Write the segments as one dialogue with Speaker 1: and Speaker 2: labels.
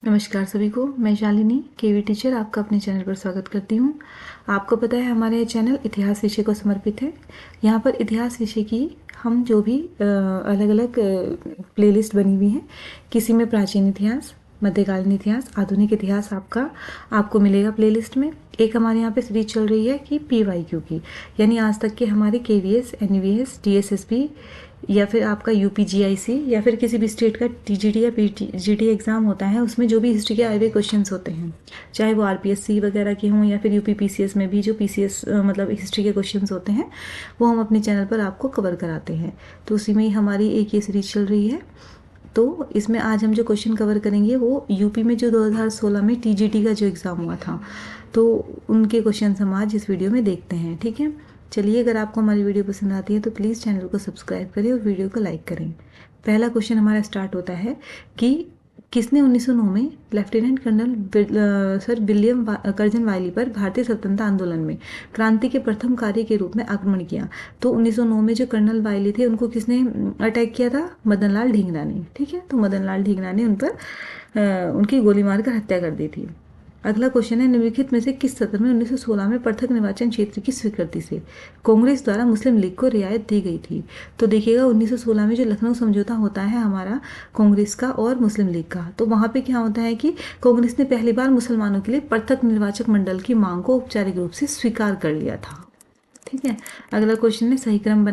Speaker 1: नमस्कार सभी को। मैं शालिनी केवी टीचर आपका अपने चैनल पर स्वागत करती हूँ। आपको पता है हमारा ये चैनल इतिहास विषय को समर्पित है। यहाँ पर इतिहास विषय की हम जो भी अलग अलग प्लेलिस्ट बनी हुई हैं, किसी में प्राचीन इतिहास, मध्यकालीन इतिहास, आधुनिक इतिहास आपको मिलेगा प्लेलिस्ट में। एक हमारे यहाँ पे सीरीज चल रही है कि PYQ की, यानी आज तक के हमारे KVS, NVS, DSSB या फिर आपका UPGIC या फिर किसी भी स्टेट का TGT या PGT एग्ज़ाम होता है, उसमें जो भी हिस्ट्री के आए हुए क्वेश्चंस होते हैं, चाहे वो RPSC वगैरह के हों या फिर UPPCS में भी जो PCS मतलब हिस्ट्री के क्वेश्चंस होते हैं, वो हम अपने चैनल पर आपको कवर कराते हैं। तो उसी में ही हमारी एक ये सीरीज चल रही है। तो इसमें आज हम जो क्वेश्चन कवर करेंगे वो यूपी में जो 2016 में TGT का जो एग्ज़ाम हुआ था, तो उनके क्वेश्चन हम आज इस वीडियो में देखते हैं। ठीक है, चलिए, अगर आपको हमारी वीडियो पसंद आती है तो प्लीज़ चैनल को सब्सक्राइब करें और वीडियो को लाइक करें। पहला क्वेश्चन हमारा स्टार्ट होता है कि किसने 1909 में lieutenant colonel sir William Curzon Wyllie पर भारतीय स्वतंत्रता आंदोलन में क्रांति के प्रथम कार्य के रूप में आक्रमण किया। तो 1909 में जो कर्नल वायली थे उनको किसने अटैक किया था? मदन लाल ढींगरा ने। ठीक है, तो मदन लाल ढींगरा ने उन पर उनकी गोली मारकर हत्या कर दी थी। अगला क्वेश्चन है, निम्नलिखित में से किस सत्र में 1916 में पृथक निर्वाचन क्षेत्र की स्वीकृति से कांग्रेस द्वारा मुस्लिम लीग को रियायत दी गई थी? तो देखिएगा 1916 में जो लखनऊ समझौता होता है हमारा कांग्रेस का और मुस्लिम लीग का, तो वहाँ पे क्या होता है कि कांग्रेस ने पहली बार मुसलमानों के लिए पृथक निर्वाचक मंडल की मांग को औपचारिक रूप से स्वीकार कर लिया था। ठीक है, अगला क्वेश्चन है, सही क्रम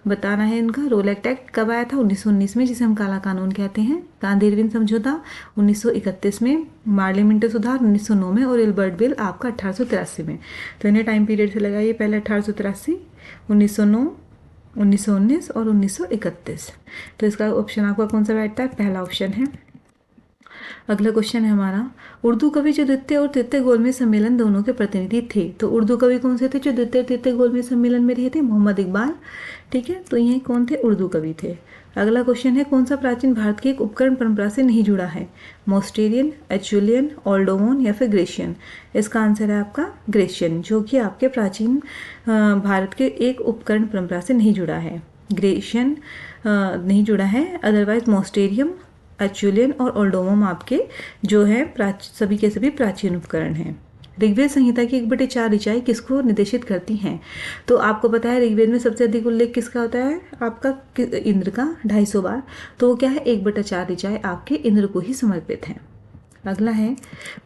Speaker 1: बताना है इनका। रोलेक्ट एक्ट कब आया था? 1919 में, जिसे हम काला कानून कहते हैं। गांधी इरविन समझौता 1931 में, मार्ले मिंटो सुधार 1909 में और इल्बर्ट बिल आपका 1883 में। तो इन्हें टाइम पीरियड से लगाइए, पहले 1883, 1909, 1919 और 1931। तो इसका ऑप्शन आपका कौन सा बैठता है? पहला ऑप्शन है। अगला क्वेश्चन है हमारा, उर्दू कवि जो द्वितीय और तृतीय गोलमेज सम्मेलन दोनों के प्रतिनिधि थे। तो उर्दू कवि कौन से थे जो द्वितीय और तृतीय गोलमेज सम्मेलन में रहे थे? मोहम्मद इकबाल। ठीक है, तो ये कौन थे? उर्दू कवि थे। अगला क्वेश्चन है, कौन सा प्राचीन भारत की एक उपकरण परंपरा से नहीं जुड़ा है? मोस्टेरियन, एचुलियन, ओल्डोमोन या फिर ग्रेशियन? इसका आंसर है आपका ग्रेशियन, जो कि आपके प्राचीन भारत के एक उपकरण परंपरा से नहीं जुड़ा है। ग्रेशियन नहीं जुड़ा है, अदरवाइज मोस्टेरियम, एचुलियन और ओल्डोमोम आपके जो है सभी के सभी प्राचीन उपकरण हैं। ऋग्वेद संहिता की 1/4 ऋचाएं किसको निर्देशित करती हैं? तो आपको पता है ऋग्वेद में सबसे अधिक उल्लेख किसका होता है? आपका इंद्र का 250 बार। तो वो क्या है? 1/4 ऋचाएं आपके इंद्र को ही समर्पित हैं। अगला है,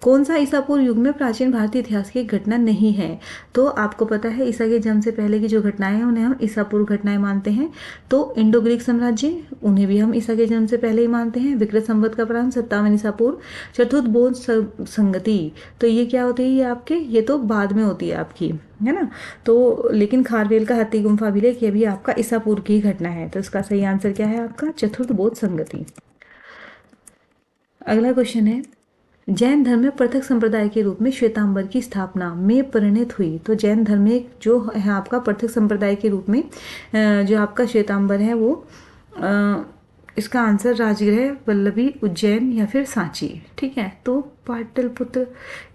Speaker 1: कौन सा ईसा पूर्व युग में प्राचीन भारतीय इतिहास की एक घटना नहीं है? तो आपको पता है ईसा के जन्म से पहले की जो घटनाएं हैं उन्हें हम ईसा पूर्व घटनाएं मानते हैं। तो इंडो ग्रीक साम्राज्य, उन्हें भी हम ईसा के जन्म से पहले ही मानते हैं। विक्रत संवत का प्रारंभ 57 ईसा पूर्व। चतुर्थ बोध संगति, तो ये क्या होती है? ये आपके ये तो बाद में होती है आपकी, है ना। तो लेकिन खारवेल का हाथी गुम्फा अभिलेख ये भी आपका ईसा पूर्व की घटना है। तो इसका सही आंसर क्या है आपका? चतुर्थ बोध संगति। अगला क्वेश्चन है, जैन धर्म में पृथक संप्रदाय के रूप में श्वेतांबर की स्थापना में परिणत हुई। तो जैन धर्म में जो है आपका पृथक संप्रदाय के रूप में जो आपका श्वेतांबर है वो इसका आंसर राजगृह, वल्लभी, उज्जैन या फिर सांची। ठीक है, तो पाटलिपुत्र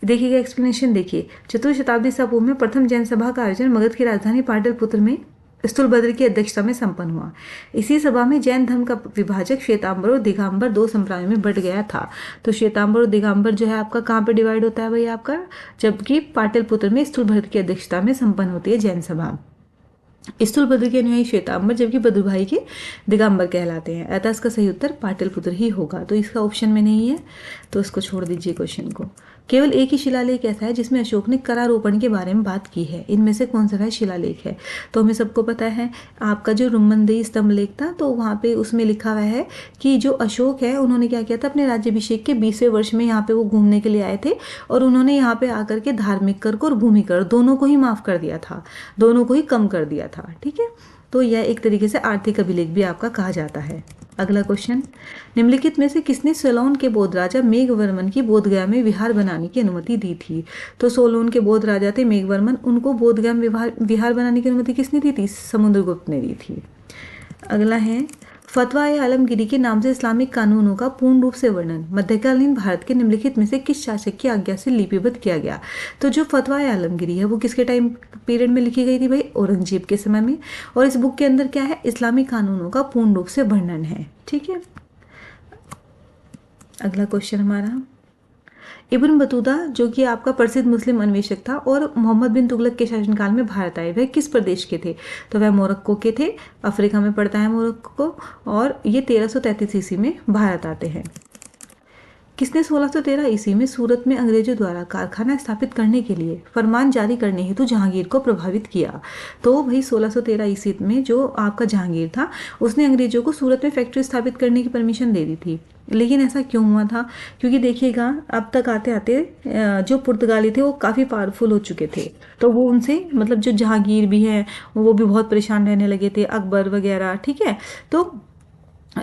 Speaker 1: देखिएगा, एक्सप्लेनेशन देखिए। चतुर्थ शताब्दी ईसा पूर्व में प्रथम जैन सभा का आयोजन मगध की राजधानी पाटलिपुत्र में स्थूलभद्र की अध्यक्षता में संपन्न हुआ। इसी सभा में जैन धर्म का विभाजक श्वेतांबर और दिगंबर 2 संप्रदायों में बंट गया था। तो श्वेतांबर और दिगंबर जो है आपका कहाँ पे डिवाइड होता है भाई आपका? जबकि पाटलिपुत्र में स्थूलभद्र की अध्यक्षता में संपन्न होती है जैन सभा। स्थूलभद्र के अनुयायी श्वेतांबर जबकि बद्रुभाई के दिगंबर कहलाते हैं। अतः इसका सही उत्तर पाटलिपुत्र ही होगा। तो इसका ऑप्शन में नहीं है, तो इसको छोड़ दीजिए क्वेश्चन को। केवल एक ही शिलालेख ऐसा है जिसमें अशोक ने करारोपण के बारे में बात की है। इनमें से कौन सा वह शिलालेख है? तो हमें सबको पता है आपका जो रुमनदेही स्तंभ लेख था, तो वहाँ पे उसमें लिखा हुआ है कि जो अशोक है उन्होंने क्या किया था, अपने राज्याभिषेक के 20वें वर्ष में यहाँ पे वो घूमने के लिए आए थे और उन्होंने यहाँ पे आकर के धार्मिक कर को और भूमि कर दोनों को ही माफ कर दिया था, दोनों को ही कम कर दिया था। ठीक है, तो यह एक तरीके से आर्थिक अभिलेख भी आपका कहा जाता है। अगला क्वेश्चन, निम्नलिखित में से किसने सोलोन के बौद्ध राजा मेघवर्मन की बोधगया में विहार बनाने की अनुमति दी थी? तो सोलोन के बौद्ध राजा थे मेघवर्मन, उनको बोधगया में विहार बनाने की अनुमति किसने दी थी? समुद्रगुप्त ने दी थी। अगला है, फतवा-ए आलमगीरी के नाम से इस्लामिक कानूनों का पूर्ण रूप से वर्णन मध्यकालीन भारत के निम्नलिखित में से किस शासक की आज्ञा से लिपिबद्ध किया गया? तो जो फतवा-ए आलमगीरी है वो किसके टाइम पीरियड में लिखी गई थी भाई? औरंगजेब के समय में। और इस बुक के अंदर क्या है? इस्लामिक कानूनों का पूर्ण रूप से वर्णन है। ठीक है, अगला क्वेश्चन हमारा, इब्न बतूता जो कि आपका प्रसिद्ध मुस्लिम अन्वेषक था और मोहम्मद बिन तुगलक के शासनकाल में भारत आए, वह किस प्रदेश के थे? तो वह मोरक्को के थे, अफ्रीका में पड़ता है मोरक्को, और ये 1333 ईस्वी में भारत आते हैं। किसने 1613 ईस्वी में सूरत में अंग्रेजों द्वारा कारखाना स्थापित करने के लिए फरमान जारी करने हेतु जहांगीर को प्रभावित किया? तो भाई 1613 ईस्वी में जो आपका जहांगीर था उसने अंग्रेजों को सूरत में फैक्ट्री स्थापित करने की परमिशन दे दी थी। लेकिन ऐसा क्यों हुआ था? क्योंकि देखिएगा अब तक आते आते जो पुर्तगाली थे वो काफ़ी पावरफुल हो चुके थे, तो वो उनसे मतलब जो जहांगीर भी हैं वो भी बहुत परेशान रहने लगे थे, अकबर वगैरह, ठीक है। तो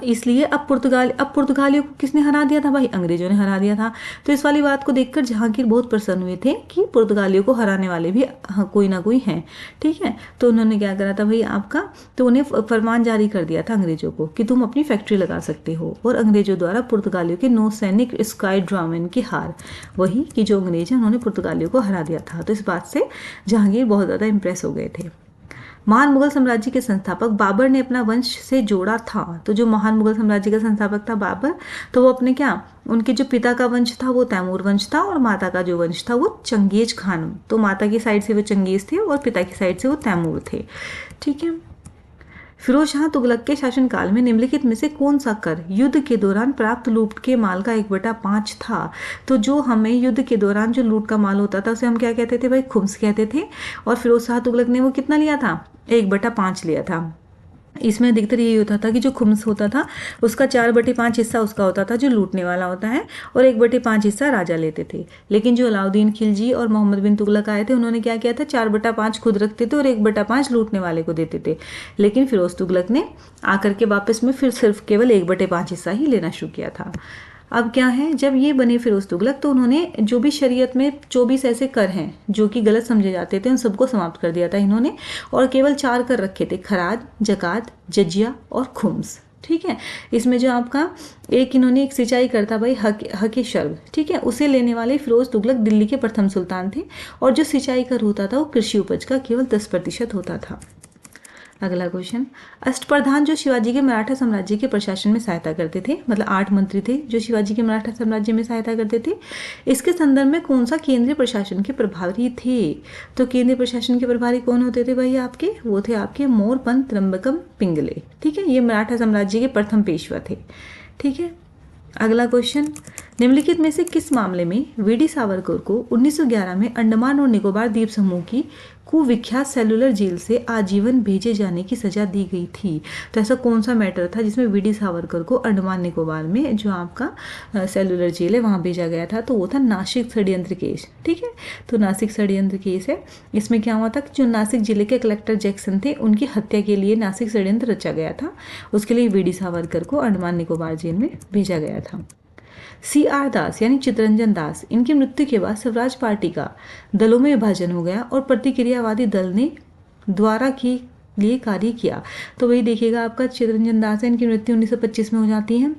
Speaker 1: इसलिए अब पुर्तगालियों को किसने हरा दिया था? भाई अंग्रेजों ने हरा दिया था। तो इस वाली बात को देखकर जहांगीर बहुत प्रसन्न हुए थे कि पुर्तगालियों को हराने वाले भी कोई ना कोई हैं, ठीक है। तो उन्होंने क्या करा था भाई आपका, तो उन्हें फरमान जारी कर दिया था अंग्रेजों को कि तुम अपनी फैक्ट्री लगा सकते हो। और अंग्रेजों द्वारा पुर्तगालियों के नौसैनिक स्काई ड्रामन की हार, वही कि जो अंग्रेज हैं उन्होंने पुर्तगालियों को हरा दिया था। तो इस बात से जहांगीर बहुत ज़्यादा इंप्रेस हो गए थे। महान मुगल साम्राज्य के संस्थापक बाबर ने अपना वंश से जोड़ा था। तो जो महान मुगल साम्राज्य का संस्थापक था बाबर, तो वो अपने क्या, उनके जो पिता का वंश था वो तैमूर वंश था और माता का जो वंश था वो चंगेज खान। तो माता की साइड से वो चंगेज थे और पिता की साइड से वो तैमूर थे, ठीक है। फिरोज शाह तुगलक के शासनकाल में निम्नलिखित में से कौन सा कर युद्ध के दौरान प्राप्त लूट के माल का 1/5 था? तो जो हमें युद्ध के दौरान जो लूट का माल होता था उसे हम क्या कहते थे भाई? खुम्स कहते थे। और फिरोज शाह तुगलक ने वो कितना लिया था? 1/5 लिया था। इसमें अधिकतर यही होता था कि जो खुम्स होता था उसका 4/5 हिस्सा उसका होता था जो लूटने वाला होता है, और 1/5 हिस्सा राजा लेते थे। लेकिन जो अलाउद्दीन खिलजी और मोहम्मद बिन तुगलक आए थे उन्होंने क्या किया था? 4/5 खुद रखते थे और 1/5 लूटने वाले को देते थे। लेकिन फिरोज तुगलक ने आकर के वापस में फिर सिर्फ केवल 1/5 हिस्सा ही लेना शुरू किया था। अब क्या है, जब ये बने फिरोज तुगलक तो उन्होंने जो भी शरीयत में 24 ऐसे कर हैं जो कि गलत समझे जाते थे उन सबको समाप्त कर दिया था इन्होंने, और केवल 4 कर रखे थे: खराज, जकात, जजिया और खुम्स, ठीक है। इसमें जो आपका एक इन्होंने एक सिंचाई करता भाई हक शर्ब, ठीक है, उसे लेने वाले फिरोज तुगलक दिल्ली के प्रथम सुल्तान थे। और जो सिंचाई कर होता था वो कृषि उपज का केवल 10% होता था। अगला क्वेश्चन, अष्टप्रधान जो शिवाजी के मराठा साम्राज्य के प्रशासन में सहायता करते थे, मतलब 8 मंत्री थे जो शिवाजी के मराठा साम्राज्य में सहायता करते थे, इसके संदर्भ में कौन सा केंद्रीय प्रशासन के प्रभारी थे? तो केंद्रीय प्रशासन के प्रभारी कौन होते थे भाई आपके? वो थे आपके मोरपंत त्र्यंबकम पिंगले, ठीक है। ये मराठा साम्राज्य के प्रथम पेशवा थे, ठीक है। अगला क्वेश्चन, निम्नलिखित में से किस मामले में वीडी सावरकर को 1911 में अंडमान और निकोबार द्वीप समूह की कुविख्यात सेलुलर जेल से आजीवन भेजे जाने की सजा दी गई थी? तो ऐसा कौन सा मैटर था जिसमें वीडी सावरकर को अंडमान निकोबार में जो आपका सेलुलर जेल है वहां भेजा गया था? तो वो था नासिक षड्यंत्र केस, ठीक है। तो नासिक षड्यंत्र केस है। इसमें क्या हुआ था कि जो नासिक जिले के कलेक्टर जैक्सन थे उनकी हत्या के लिए नासिक षड्यंत्र रचा गया था, उसके लिए वीडी सावरकर को अंडमान निकोबार जेल में भेजा गया था। CR दास यानी चितरंजन दास, इनकी मृत्यु के बाद स्वराज पार्टी का दलों में विभाजन हो गया और प्रतिक्रियावादी दल ने द्वारा की लिए कार्य किया। तो वही देखिएगा आपका चितरंजन दास है, इनकी मृत्यु 1925 में हो जाती है।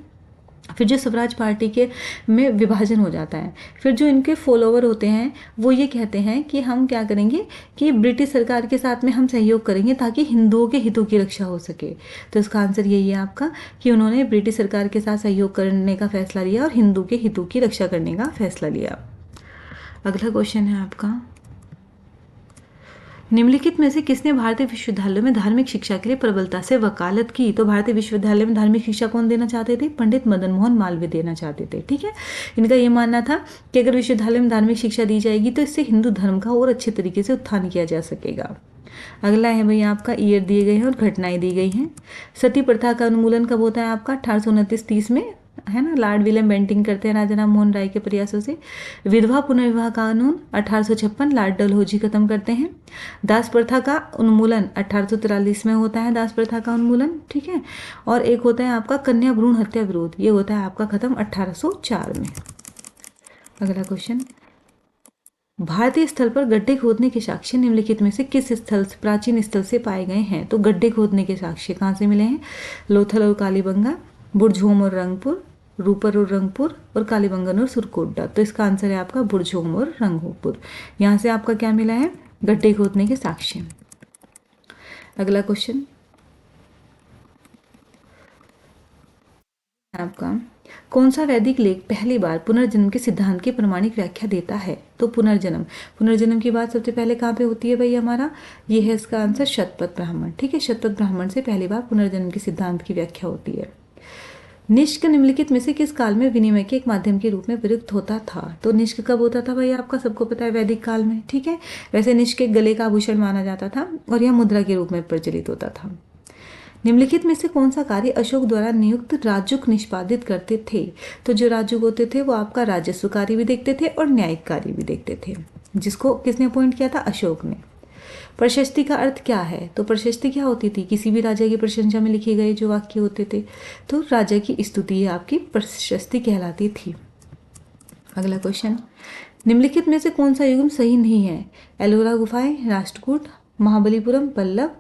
Speaker 1: फिर जो स्वराज पार्टी के में विभाजन हो जाता है, फिर जो इनके फॉलोवर होते हैं वो ये कहते हैं कि हम क्या करेंगे कि ब्रिटिश सरकार के साथ में हम सहयोग करेंगे ताकि हिंदुओं के हितों की रक्षा हो सके। तो इसका आंसर यही है आपका कि उन्होंने ब्रिटिश सरकार के साथ सहयोग करने का फैसला लिया और हिंदू के हितों की रक्षा करने का फैसला लिया। अगला क्वेश्चन है आपका, निम्नलिखित में से किसने भारतीय विश्वविद्यालयों में धार्मिक शिक्षा के लिए प्रबलता से वकालत की? तो भारतीय विश्वविद्यालय में धार्मिक शिक्षा कौन देना चाहते थे? पंडित मदन मोहन मालवीय देना चाहते थे, ठीक है। इनका ये मानना था कि अगर विश्वविद्यालय में धार्मिक शिक्षा दी जाएगी तो इससे हिंदू धर्म का और अच्छे तरीके से उत्थान किया जा सकेगा। अगला है भाई आपका ईयर दिए गए हैं और घटनाएं दी गई हैं। सती प्रथा का उन्मूलन कब होता है आपका? 1829-30 में, है ना। लॉर्ड विलियम बेंटिंग करते हैं राजा राम मोहन राय के प्रयासों से। विधवा पुनर्विवाह कानून 1856 लॉर्ड डलहौजी खत्म करते हैं। दास प्रथा का उन्मूलन 1843 में होता है, दास प्रथा का उन्मूलन, ठीक है। और एक होता है आपका कन्या भ्रूण हत्या विरोध, ये होता है आपका खत्म 1804 में। अगला क्वेश्चन, भारतीय स्थल पर गड्ढे खोदने के साक्ष्य निम्नलिखित में से किस स्थल प्राचीन स्थल से पाए गए हैं? तो गड्ढे खोदने के साक्ष्य कहाँ से मिले हैं? लोथल और कालीबंगा, बुरझोम और रंगपुर, रूपर और रंगपुर, और कालीबंगन और सुरकोटडा। तो इसका आंसर है आपका बुरझोम और रंगपुर। यहाँ से आपका क्या मिला है? गड्ढे खोदने के साक्ष्य। अगला क्वेश्चन आपका, कौन सा वैदिक लेख पहली बार पुनर्जन्म के सिद्धांत की प्रमाणिक व्याख्या देता है? तो पुनर्जन्म की बात सबसे पहले कहाँ पे होती है भाई हमारा? ये है इसका आंसर शतपथ ब्राह्मण। ठीक है, शतपथ ब्राह्मण से पहली बार पुनर्जन्म के सिद्धांत की व्याख्या होती है। निष्क निम्नलिखित में से किस काल में विनिमय के एक माध्यम के रूप में प्रयुक्त होता था? तो निष्क कब होता था भाई? आपका सबको पता है, वैदिक काल में। ठीक है, वैसे निष्क एक गले का आभूषण माना जाता था और यह मुद्रा के रूप में प्रचलित होता था। निम्नलिखित में से कौन सा कार्य अशोक द्वारा नियुक्त राजुक निष्पादित करते थे? तो जो राजुक होते थे वो आपका राजस्व कार्य भी देखते थे और न्यायिक कार्य भी देखते थे, जिसको किसने अपॉइंट किया था? अशोक ने। प्रशस्ति का अर्थ क्या है? तो प्रशस्ति क्या होती थी? किसी भी राजा की प्रशंसा में लिखे गए जो वाक्य होते थे, तो राजा की स्तुति आपकी प्रशस्ति कहलाती थी। अगला क्वेश्चन, निम्नलिखित में से कौन सा युग्म सही नहीं है? एलोरा गुफाएं, राष्ट्रकूट, महाबलीपुरम, पल्लव।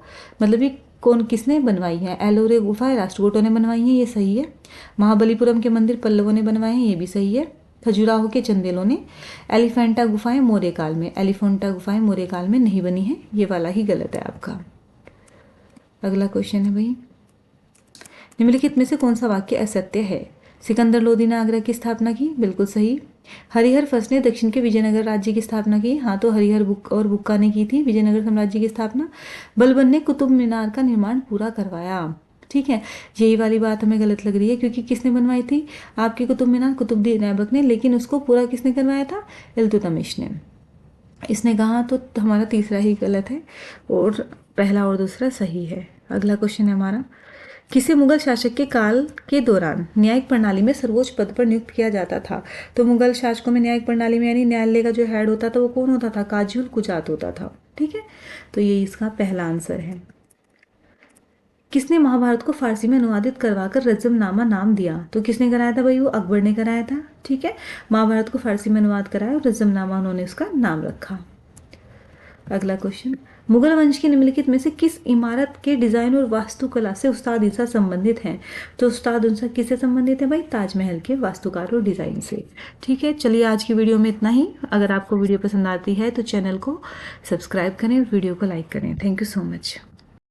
Speaker 1: मतलब ये कौन किसने बनवाई है? एलोरा गुफाएं राष्ट्रकूटों ने बनवाई हैं, ये सही है। महाबलीपुरम के मंदिर पल्लवों ने बनवाए हैं, ये भी सही है। खजुराहो के चंदेलों ने। एलिफेंटा गुफाएं मौर्य काल में, एलिफेंटा गुफाएं मौर्य काल में नहीं बनी है, ये वाला ही गलत है आपका। अगला क्वेश्चन है भाई, निम्नलिखित में से कौन सा वाक्य असत्य है? सिकंदर लोदी ने आगरा की स्थापना की, बिल्कुल सही। हरिहर फर्स्ट ने दक्षिण के विजयनगर राज्य की स्थापना की, हाँ तो हरिहर और बुक्का ने की थी विजयनगर साम्राज्य की स्थापना। बलबन ने कुतुब मीनार का निर्माण पूरा करवाया। ठीक है, यही वाली बात हमें गलत लग रही है, क्योंकि किसने बनवाई थी आपकी कुतुब मीनार? कुतुबुद्दीन ऐबक ने, लेकिन उसको पूरा किसने करवाया था? इल्तुतमिश ने। इसने कहा तो हमारा तीसरा ही गलत है और पहला और दूसरा सही है। अगला क्वेश्चन है हमारा, किसे मुगल शासक के काल के दौरान न्यायिक प्रणाली में सर्वोच्च पद पर नियुक्त किया जाता था? तो मुगल शासकों में न्यायिक प्रणाली में यानी न्यायालय का जो हेड होता था वो कौन होता था? काजी उल कुजात होता था। ठीक है, तो ये इसका पहला आंसर है। किसने महाभारत को फारसी में अनुवादित करवाकर रजमनामा नाम दिया? तो किसने कराया था भाई? वो अकबर ने कराया था। ठीक है, महाभारत को फारसी में अनुवाद कराया और रजमनामा उन्होंने उसका नाम रखा। अगला क्वेश्चन, मुगल वंश की निम्नलिखित में से किस इमारत के डिजाइन और वास्तुकला से उस्ताद ईसा संबंधित हैं? तो उस्ताद ईसा किससे संबंधित है भाई? ताजमहल के वास्तुकार और डिजाइन से। ठीक है, चलिए आज की वीडियो में इतना ही। अगर आपको वीडियो पसंद आती है तो चैनल को सब्सक्राइब करें और वीडियो को लाइक करें। Thank you so much.